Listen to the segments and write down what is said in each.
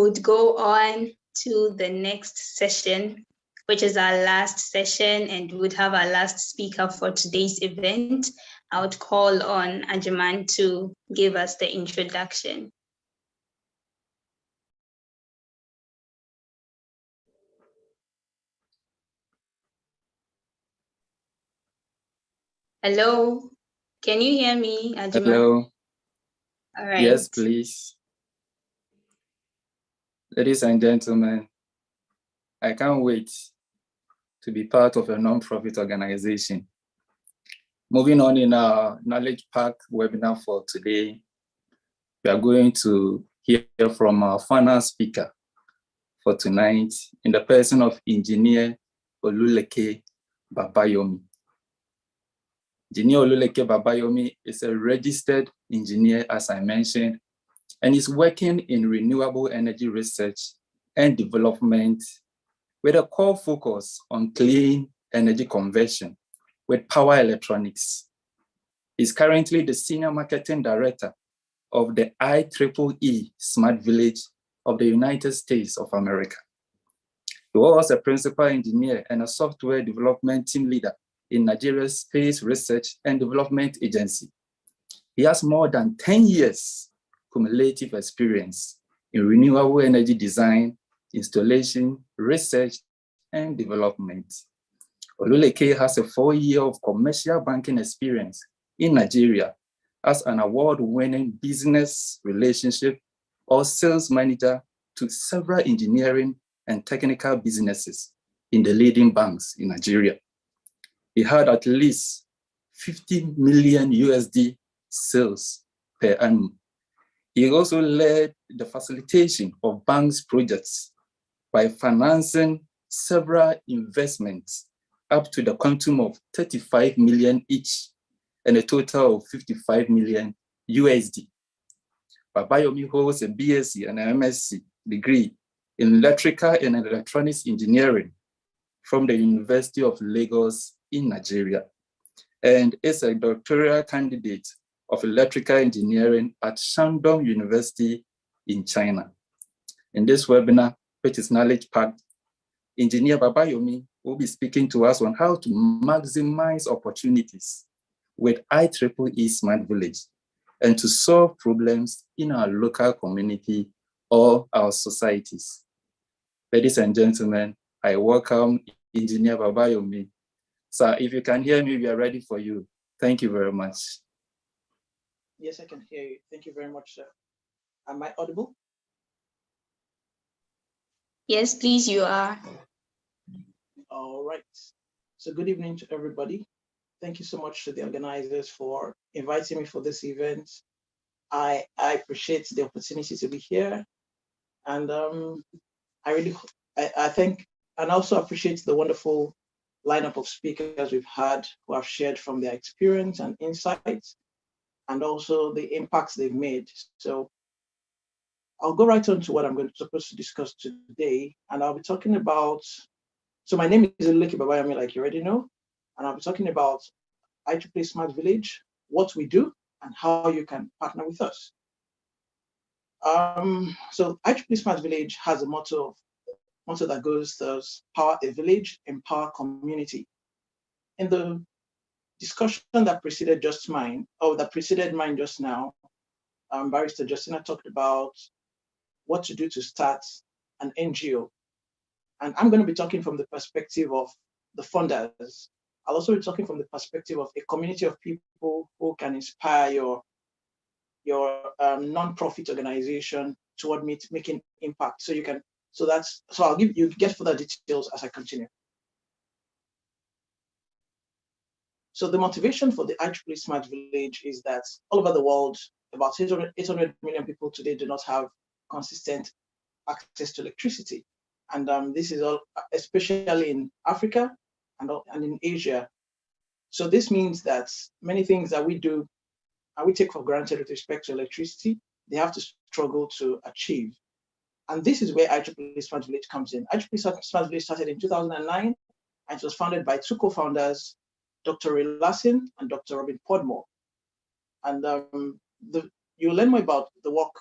would go on to the next session, which is our last session, and would have our last speaker for today's event. I would call on Ajuman to give us the introduction. Hello, can you hear me, Ajuman? Hello. All right. Yes, please. Ladies and gentlemen, I can't wait to be part of a non-profit organization. Moving on in our Knowledge Park webinar for today, we are going to hear from our final speaker for tonight in the person of Engineer Oluleke Babayomi. Engineer Oluleke Babayomi is a registered engineer, as I mentioned, and is working in renewable energy research and development with a core focus on clean energy conversion with power electronics. He's currently the Senior Marketing Director of the IEEE Smart Village of the United States of America. He was a principal engineer and a software development team leader in Nigeria's Space Research and Development Agency. He has more than 10 years cumulative experience in renewable energy design, installation, research, and development. Oluleke has a 4-year of commercial banking experience in Nigeria as an award-winning business relationship or sales manager to several engineering and technical businesses in the leading banks in Nigeria. He had at least 50 million USD sales per annum. He also led the facilitation of banks' projects by financing several investments up to the quantum of 35 million each and a total of 55 million USD. Babayomi holds a BSc and an MSc degree in electrical and electronics engineering from the University of Lagos in Nigeria, and is a doctoral candidate of electrical engineering at Shandong University in China. In this webinar, which is knowledge packed, Engineer Babayomi will be speaking to us on how to maximize opportunities with IEEE Smart Village and to solve problems in our local community or our societies. Ladies and gentlemen, I welcome Engineer Babayomi. Sir, if you can hear me, we are ready for you. Thank you very much. Yes, I can hear you. Thank you very much, sir. Am I audible? Yes, please, you are. All right. So good evening to everybody. Thank you so much to the organizers for inviting me for this event. I appreciate the opportunity to be here. And I think, and also appreciate the wonderful lineup of speakers we've had who have shared from their experience and insights, and also the impacts they've made. So I'll go right on to what I'm supposed to discuss today. And I'll be talking about, so my name is Oluleke Babayomi, like you already know, and I'll be talking about IEEE Smart Village, what we do, and how you can partner with us. So IEEE Smart Village has a motto that goes thus: power a village, empower community. In the discussion that preceded mine just now, Barrister Justina talked about what to do to start an NGO. And I'm going to be talking from the perspective of the funders. I'll also be talking from the perspective of a community of people who can inspire your non-profit organization toward making impact. So I'll give you get further details as I continue. So the motivation for the IEEE Smart Village is that all over the world, about 800 million people today do not have consistent access to electricity. And this is all, especially in Africa and in Asia. So this means that many things that we do and we take for granted with respect to electricity, they have to struggle to achieve. And this is where IEEE Smart Village comes in. IEEE Smart Village started in 2009, and it was founded by two co-founders, Dr. Ray Larson and Dr. Robin Podmore. And you'll learn more about the work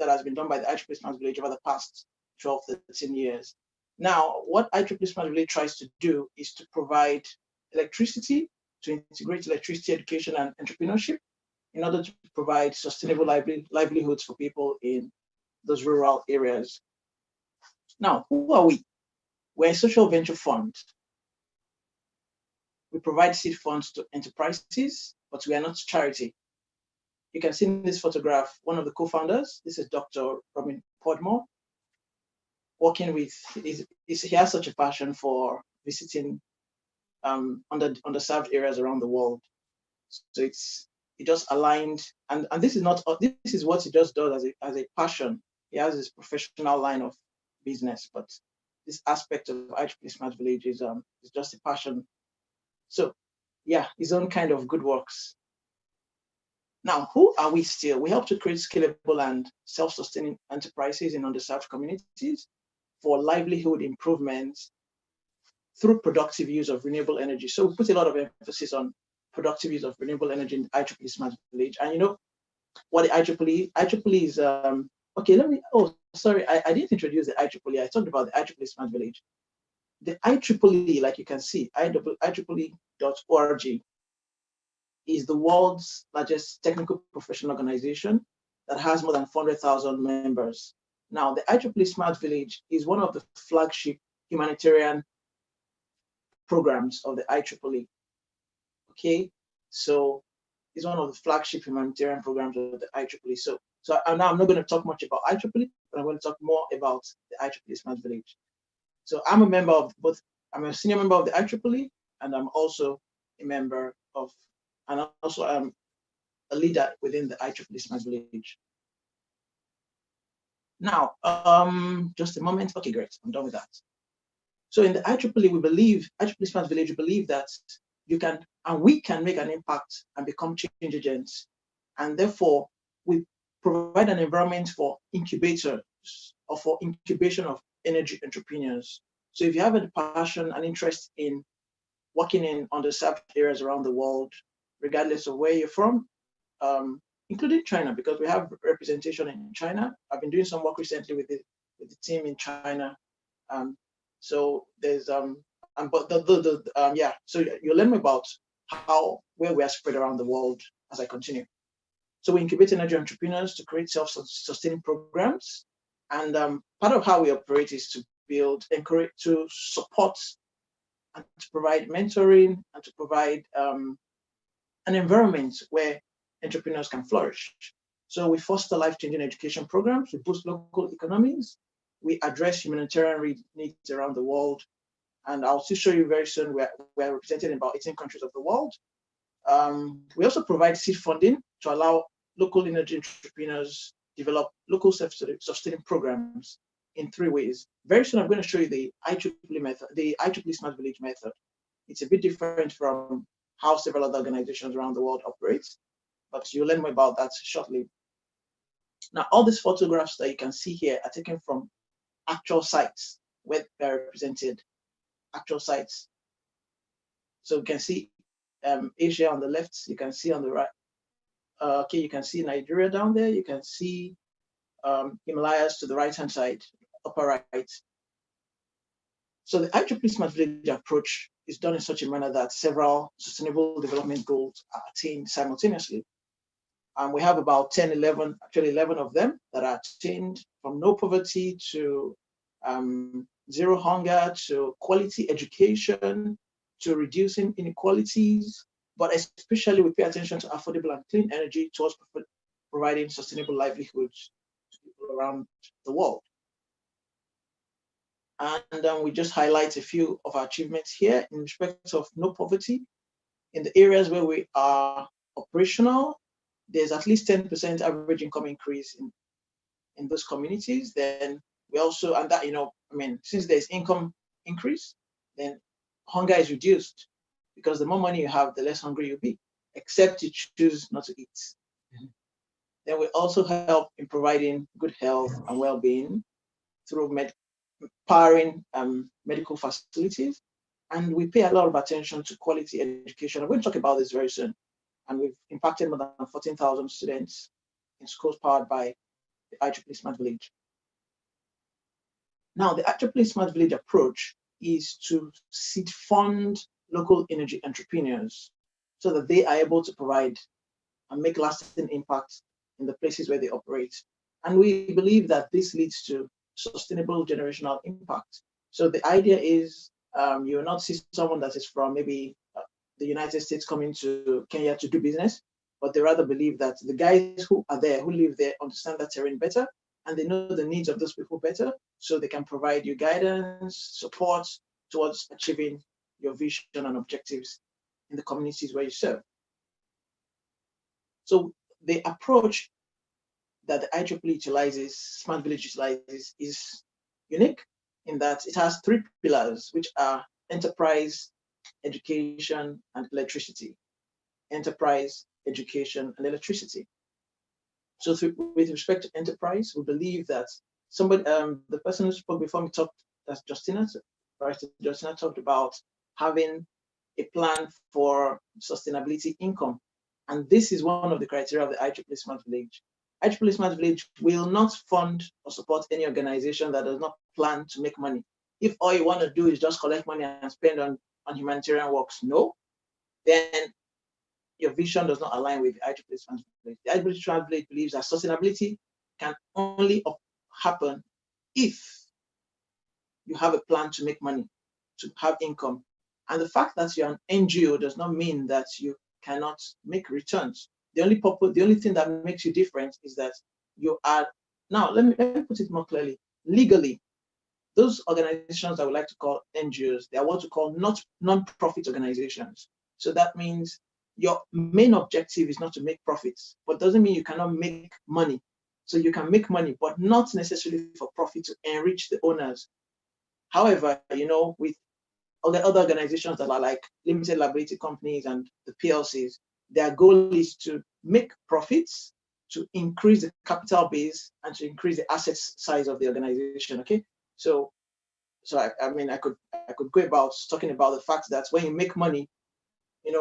that has been done by the IEEE Smart Village over the past 12, 13 years. Now, what IEEE Smart Village tries to do is to provide electricity, to integrate electricity education and entrepreneurship in order to provide sustainable livelihoods for people in those rural areas. Now, who are we? We're a social venture fund. We provide seed funds to enterprises, but we are not charity. You can see in this photograph, one of the co-founders, this is Dr. Robin Podmore, working with, he has such a passion for visiting underserved areas around the world. So it just aligned, and this is not, this is what he just does as a passion. He has his professional line of business, but this aspect of IEEE Smart Village is just a passion. So yeah, his own kind of good works. Now, who are we still? We help to create scalable and self-sustaining enterprises in underserved communities for livelihood improvements through productive use of renewable energy. So we put a lot of emphasis on productive use of renewable energy in the IEEE Smart Village. And you know what the IEEE is, okay, I didn't introduce the IEEE. I talked about the IEEE Smart Village. The IEEE, like you can see, IEEE.org, is the world's largest technical professional organization that has more than 400,000 members. Now, the IEEE Smart Village is one of the flagship humanitarian programs of the IEEE. Okay, so it's one of the flagship humanitarian programs of the IEEE. So now I'm not going to talk much about IEEE, but I'm going to talk more about the IEEE Smart Village. So I'm a member of both. I'm a senior member of the IEEE, and I'm also a member of, and also I'm a leader within the IEEE Smart Village. Now, just a moment. Okay, great. I'm done with that. So in the IEEE, we believe, IEEE Smart Village, we believe that you can, and we can make an impact and become change agents. And therefore, we provide an environment for incubators or for incubation of energy entrepreneurs. So if you have a passion and interest in working in underserved areas around the world, regardless of where you're from, including China, because we have representation in China. I've been doing some work recently with the team in China. So there's yeah. So you'll learn about where we are spread around the world as I continue. So we incubate energy entrepreneurs to create self-sustaining programs, and part of how we operate is to build, encourage, to support, and to provide mentoring, and to provide an environment where entrepreneurs can flourish. So we foster life-changing education programs, we boost local economies, we address humanitarian needs around the world, and I'll still show you very soon we're represented in about 18 countries of the world. We also provide seed funding to allow local energy entrepreneurs develop local self-sustaining programs in 3 ways. Very soon I'm going to show you the IEEE method, the IEEE Smart Village method. It's a bit different from how several other organizations around the world operate, but you'll learn more about that shortly. Now, all these photographs that you can see here are taken from actual sites where they're represented, actual sites. So you can see Asia on the left, you can see on the right. Okay, you can see Nigeria down there, you can see Himalayas to the right-hand side, upper right. So the IEEE Smart Village approach is done in such a manner that several sustainable development goals are attained simultaneously. We have about 11 of them that are attained, from no poverty to zero hunger, to quality education, to reducing inequalities, but especially we pay attention to affordable and clean energy towards providing sustainable livelihoods to people around the world. And we just highlight a few of our achievements here in respect of no poverty. In the areas where we are operational, there's at least 10% average income increase in those communities. Then we also, and that, since there's income increase, then hunger is reduced, because the more money you have, the less hungry you'll be, except you choose not to eat. Then we also help in providing good health and well-being through powering medical facilities. And we pay a lot of attention to quality education. I'm going to talk about this very soon. And we've impacted more than 14,000 students in schools powered by the IEEE Smart Village. Now, the IEEE Smart Village approach is to seed fund local energy entrepreneurs so that they are able to provide and make lasting impact in the places where they operate. And we believe that this leads to sustainable generational impact. So the idea is you will not see someone that is from maybe the United States coming to Kenya to do business, but they rather believe that the guys who are there, who live there, understand that terrain better, and they know the needs of those people better, so they can provide you guidance, support towards achieving your vision and objectives in the communities where you serve. So the approach that the IEEE utilizes, Smart Village utilizes, is unique in that it has three pillars, which are enterprise, education, and electricity. Enterprise, education, and electricity. So with respect to enterprise, we believe that somebody, the person who spoke before me talked, that's Justina, right? Justina talked about having a plan for sustainability income. And this is one of the criteria of the IEEE Smart Village. IEEE Smart Village will not fund or support any organization that does not plan to make money. If all you want to do is just collect money and spend on humanitarian works, no, then your vision does not align with the IEEE Smart Village. The IEEE Smart Village believes that sustainability can only happen if you have a plan to make money, to have income. And the fact that you're an NGO does not mean that you cannot make returns. The only thing that makes you different is that you are, now let me put it more clearly, legally, those organizations that we like to call NGOs, they are what we call non-profit organizations. So that means your main objective is not to make profits, but doesn't mean you cannot make money. So you can make money, but not necessarily for profit to enrich the owners. However, with all the other organizations that are like limited liability companies and the PLCs, their goal is to make profits, to increase the capital base, and to increase the asset size of the organization. Okay, so I mean, I could go about talking about the fact that when you make money, in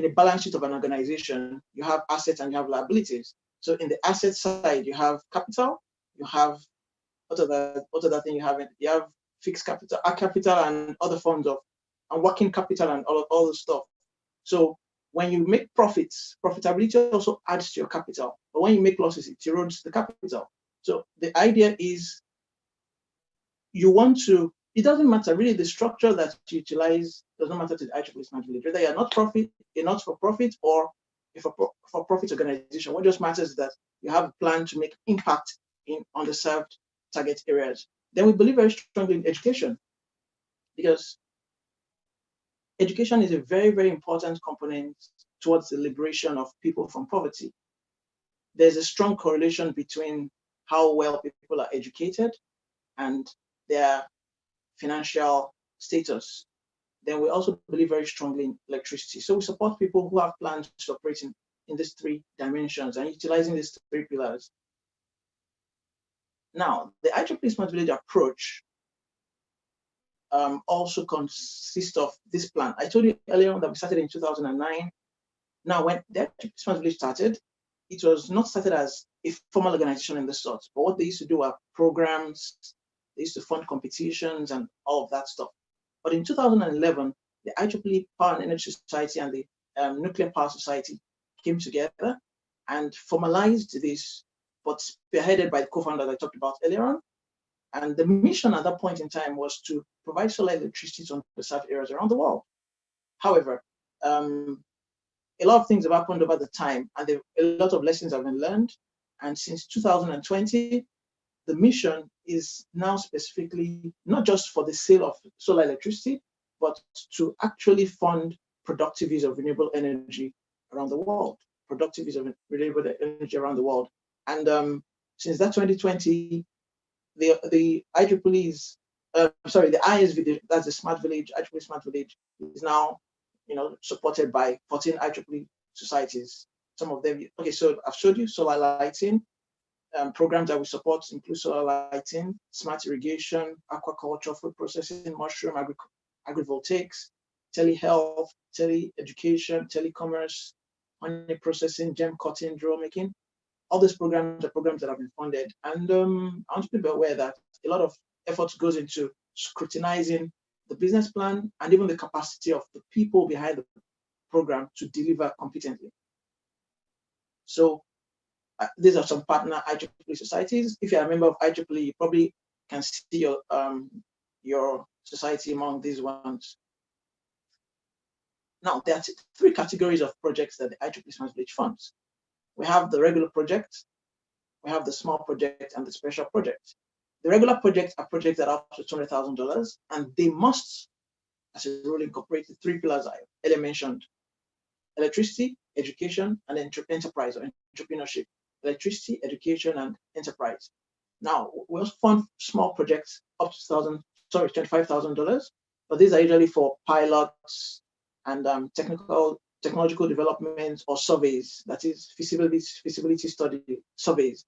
a balance sheet of an organization, you have assets and you have liabilities. So in the asset side, you have capital, you have what other thing you have? You have fixed capital, and other forms of and working capital and all the stuff. So when you make profits, profitability also adds to your capital. But when you make losses, it erodes the capital. So the idea is it doesn't matter really the structure that you utilize doesn't matter to the IEEE Smart Village. Whether you're a not-for-profit or a for-profit organization, what just matters is that you have a plan to make impact in underserved target areas. Then we believe very strongly in education, because education is a very, very important component towards the liberation of people from poverty. There's a strong correlation between how well people are educated and their financial status. Then we also believe very strongly in electricity. So we support people who have plans to operate in these three dimensions and utilizing these three pillars. Now, the IEEE Smart Village approach also consists of this plan. I told you earlier on that we started in 2009. Now, when the IEEE Smart Village started, it was not started as a formal organization in the sort, but what they used to do are programs. They used to fund competitions and all of that stuff. But in 2011, the IEEE Power and Energy Society and the Nuclear Power Society came together and formalized this, but spearheaded by the co-founder that I talked about earlier on. And the mission at that point in time was to provide solar electricity to underserved areas around the world. However, a lot of things have happened over the time, and a lot of lessons have been learned. And since 2020, the mission is now specifically not just for the sale of solar electricity, but to actually fund productive use of renewable energy around the world. Productive use of renewable energy around the world. And since that 2020, the IEEE's, the ISV, that's the Smart Village, IEEE Smart Village, is now, supported by 14 IEEE societies. Some of them, okay, so I've showed you solar lighting. Programs that we support include solar lighting, smart irrigation, aquaculture, food processing, mushroom, agrivoltaics, telehealth, tele-education, telecommerce, honey processing, gem cutting, drill making. all these programs are programs that have been funded. And I want to be aware that a lot of effort goes into scrutinizing the business plan and even the capacity of the people behind the program to deliver competently. So these are some partner IEEE societies. If you're a member of IEEE, you probably can see your society among these ones. Now, there are three categories of projects that the IEEE Smart Village funds. We have the regular project, we have the small project, and the special project. The regular projects are projects that are up to $200,000, and they must, as a rule, incorporate the three pillars I earlier mentioned: electricity, education, and enterprise or entrepreneurship. Electricity, education, and enterprise. Now, we also fund small projects up to $25,000, but these are usually for pilots and technological developments or surveys, that is feasibility study surveys.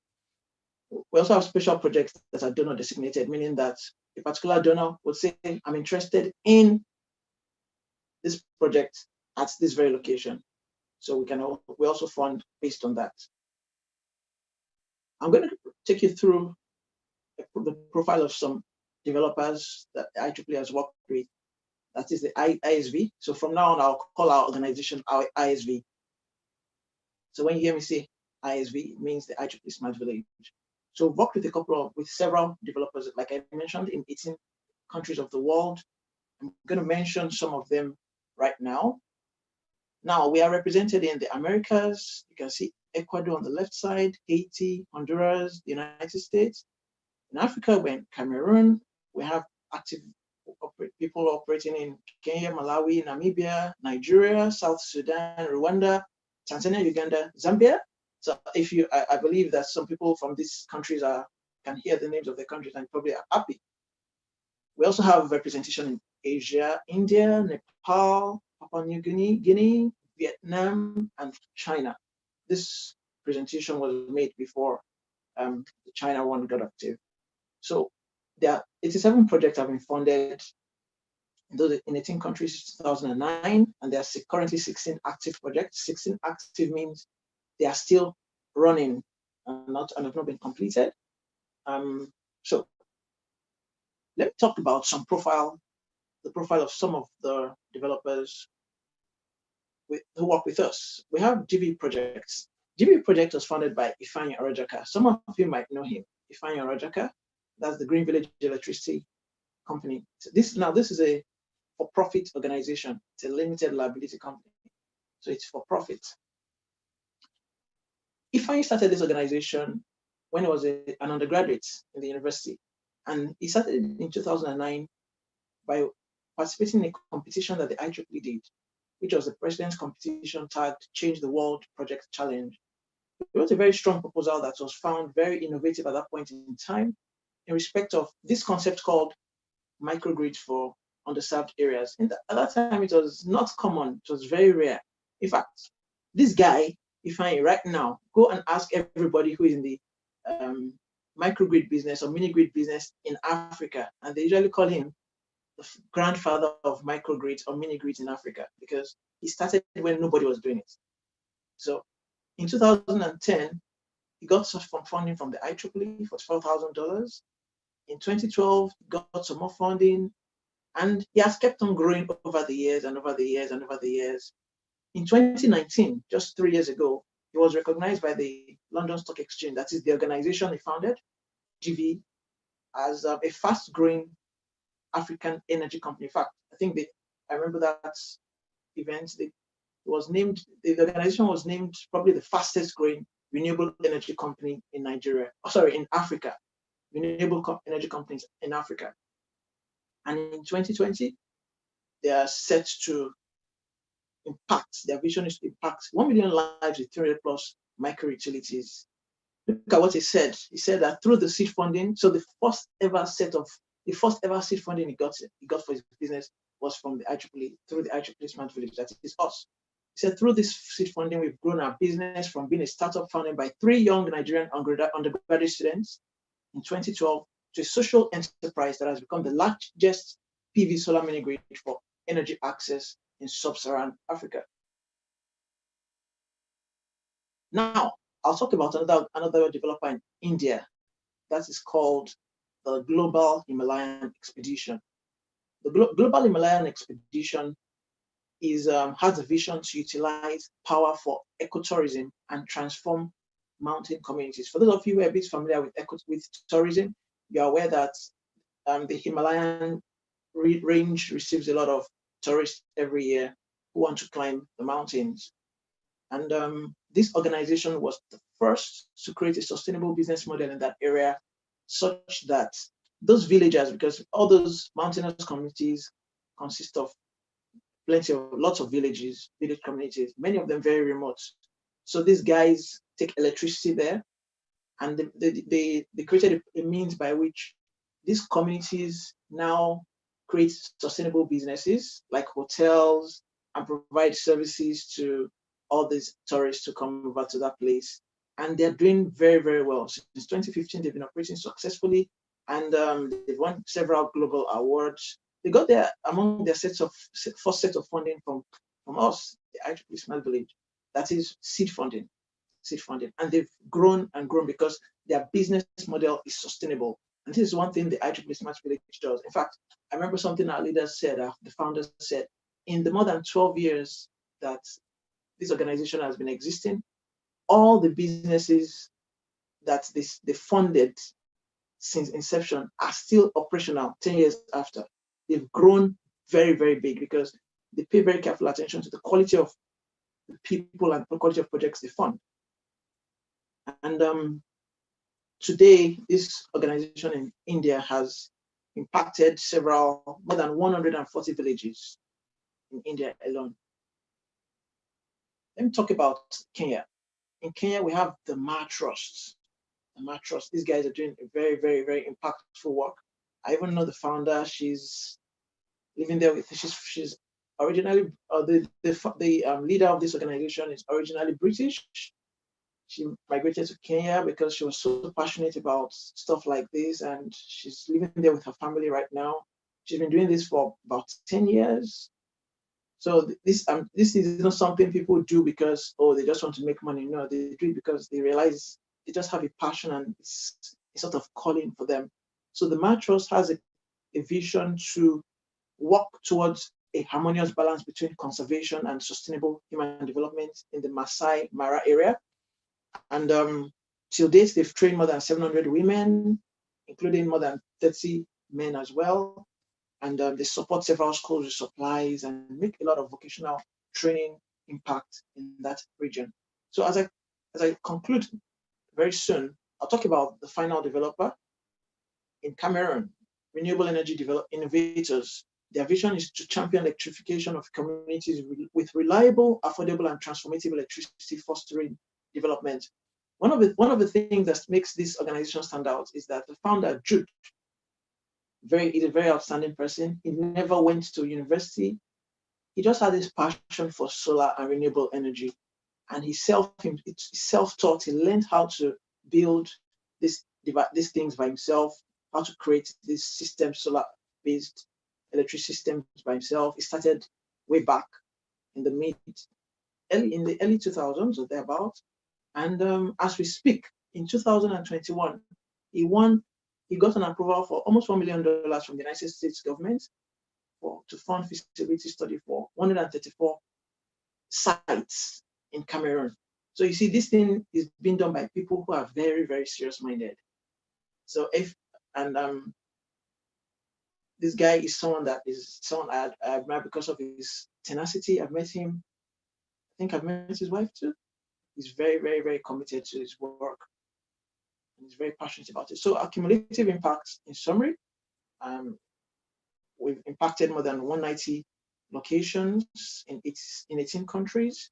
We also have special projects that are donor designated, meaning that a particular donor would say, I'm interested in this project at this very location. So we also fund based on that. I'm going to take you through the profile of some developers that IEEE has worked with. That is the ISV. So from now on, I'll call our organization our ISV. So when you hear me say ISV, it means the IEEE Smart Village. So we've worked with several developers, like I mentioned, in 18 countries of the world. I'm going to mention some of them right now. Now, we are represented in the Americas. You can see Ecuador on the left side, Haiti, Honduras, the United States. In Africa, we're in Cameroon. We have active people operating in Kenya, Malawi, Namibia, Nigeria, South Sudan, Rwanda, Tanzania, Uganda, Zambia. So I believe that some people from these countries can hear the names of the countries and probably are happy. We also have representation in Asia, India, Nepal, Papua New Guinea, Vietnam, and China. This presentation was made before the China one got active. So there are 87 projects have been funded in 18 countries since 2009, and there are currently 16 active projects. 16 active means they are still running and have not been completed. So let me talk about the profile of some of the developers who work with us. We have GB Projects. GB Project was founded by Ifeanyi Orojaka. Some of you might know him. Ifeanyi Orojaka, that's the Green Village Electricity Company. So this is a for-profit organization. It's a limited liability company. So it's for profit. Ifeanyi started this organization when he was an undergraduate in the university. And he started in 2009 by participating in a competition that the IEEE did, which was the President's Competition tagged Change the World Project Challenge. It was a very strong proposal that was found very innovative at that point in time in respect of this concept called microgrids for underserved areas. At that time, it was not common. It was very rare. In fact, this guy, Ifeanyi, right now, go and ask everybody who is in the microgrid business or mini-grid business in Africa, and they usually call him the grandfather of microgrids or mini-grids in Africa, because he started when nobody was doing it. So in 2010, he got some funding from the IEEE for $12,000. In 2012, he got some more funding, and he has kept on growing over the years and over the years and over the years. In 2019, just 3 years ago, he was recognized by the London Stock Exchange, that is the organization he founded, GV, as a fast-growing African energy company. In fact, I remember that event. The organization was named probably the fastest growing renewable energy company in in Africa, renewable energy companies in Africa. And in 2020, they are set to impact, their vision is to impact 1 million lives with 300 plus micro utilities. Look at what he said. He said that through the seed funding, so the first ever seed funding he got for his business was from the IEEE, through the IEEE Smart Village, that is us. He said, through this seed funding, we've grown our business from being a startup founded by 3 young Nigerian undergraduate students in 2012 to a social enterprise that has become the largest PV solar mini grid for energy access in sub-Saharan Africa. Now, I'll talk about another developer in India that is called the Global Himalayan Expedition. The Global Himalayan Expedition has a vision to utilize power for ecotourism and transform mountain communities. For those of you who are a bit familiar with tourism, you're aware that the Himalayan range receives a lot of tourists every year who want to climb the mountains. And this organization was the first to create a sustainable business model in that area, such that those villagers, because all those mountainous communities consist of lots of village communities, many of them very remote. So these guys take electricity there, and they created a means by which these communities now create sustainable businesses like hotels and provide services to all these tourists to come over to that place. And they're doing very, very well. Since 2015, they've been operating successfully, and they've won several global awards. They got there among their first set of funding from us, the IEEE Smart Village. That is seed funding. And they've grown and grown because their business model is sustainable. And this is one thing the IEEE Smart Village does. In fact, I remember something our leaders said, the founders said, in the more than 12 years that this organization has been existing, all the businesses that they funded since inception are still operational 10 years after. They've grown very, very big because they pay very careful attention to the quality of the people and the quality of projects they fund. And today, this organization in India has impacted more than 140 villages in India alone. Let me talk about Kenya. In Kenya, we have the Ma Trust. The Ma Trust, these guys are doing a very, very, very impactful work. I even know the founder. She's living there she's originally, the leader of this organization is originally British. She migrated to Kenya because she was so passionate about stuff like this, and she's living there with her family right now. She's been doing this for about 10 years. So this is not something people do because, oh, they just want to make money. No, they do it because they realize they just have a passion and it's a sort of calling for them. So the Ma Trust has a vision to work towards a harmonious balance between conservation and sustainable human development in the Masai Mara area. And till date, they've trained more than 700 women, including more than 30 men as well. And they support several schools with supplies and make a lot of vocational training impact in that region. So as I conclude very soon, I'll talk about the final developer in Cameroon, renewable energy innovators. Their vision is to champion electrification of communities with reliable, affordable, and transformative electricity, fostering development. One of the things that makes this organization stand out is that the founder, Jude, is a very outstanding person. He never went to university. He just had this passion for solar and renewable energy. And he's self-taught. He learned how to build these things by himself, how to create this system, solar-based electric systems by himself. He started way back in the early 2000s or thereabout. And as we speak, in 2021, he got an approval for almost $1 million from the United States government to fund feasibility study for 134 sites in Cameroon. So you see, this thing is being done by people who are very, very serious-minded. So this guy is someone I admire because of his tenacity. I've met him. I think I've met his wife too. He's very, very, very committed to his work. And he's very passionate about it. So accumulative impact, in summary, we've impacted more than 190 locations in 18 countries.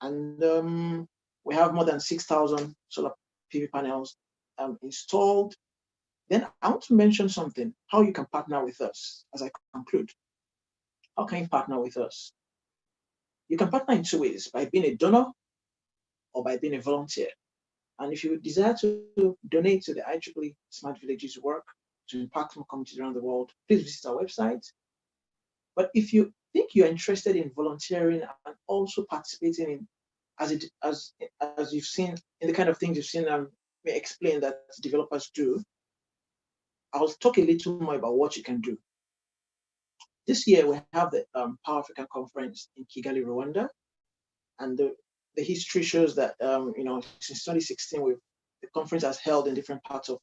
And we have more than 6,000 solar PV panels installed. Then I want to mention something, how you can partner with us as I conclude. How can you partner with us? You can partner in two ways, by being a donor or by being a volunteer. And if you desire to donate to the IEEE Smart Villages work to impact more communities around the world, please visit our website. But if you think you're interested in volunteering and also participating in as you've seen in the kind of things you've seen me explain that developers do, I'll talk a little more about what you can do. This year we have the Power Africa Conference in Kigali, Rwanda, and the history shows that since 2016 the conference has held in different parts of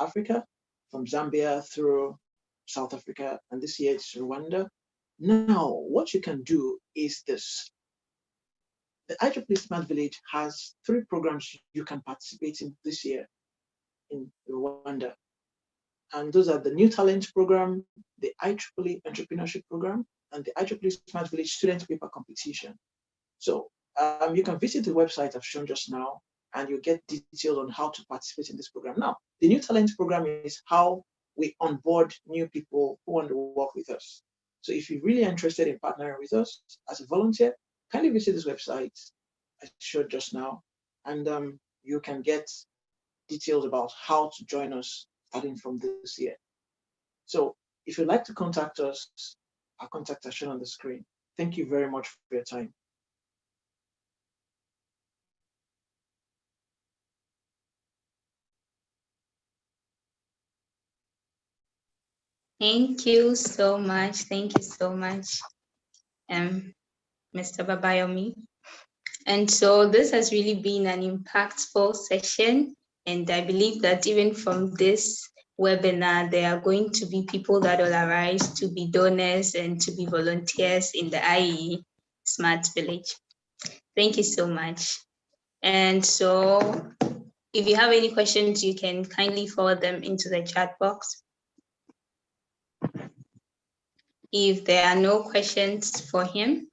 Africa, from Zambia through South Africa, and this year it's Rwanda. Now, what you can do is this. The IEEE Smart Village has 3 programs you can participate in this year in Rwanda. And those are the New Talent Program, the IEEE Entrepreneurship Program, and the IEEE Smart Village Student Paper Competition. So you can visit the website I've shown just now, and you'll get details on how to participate in this program. Now, the New Talent Program is how we onboard new people who want to work with us. So if you're really interested in partnering with us as a volunteer, kindly visit this website I showed just now, and you can get details about how to join us starting from this year. So if you'd like to contact us, our contacts are shown on the screen. Thank you very much for your time. Thank you so much. Thank you so much, Mr. Babayomi. And so this has really been an impactful session. And I believe that even from this webinar, there are going to be people that will arise to be donors and to be volunteers in the IEEE Smart Village. Thank you so much. And so if you have any questions, you can kindly forward them into the chat box. If there are no questions for him,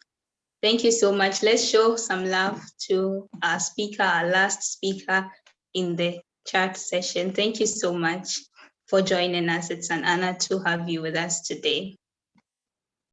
thank you so much. Let's show some love to our speaker, our last speaker in the chat session. Thank you so much for joining us. It's an honor to have you with us today.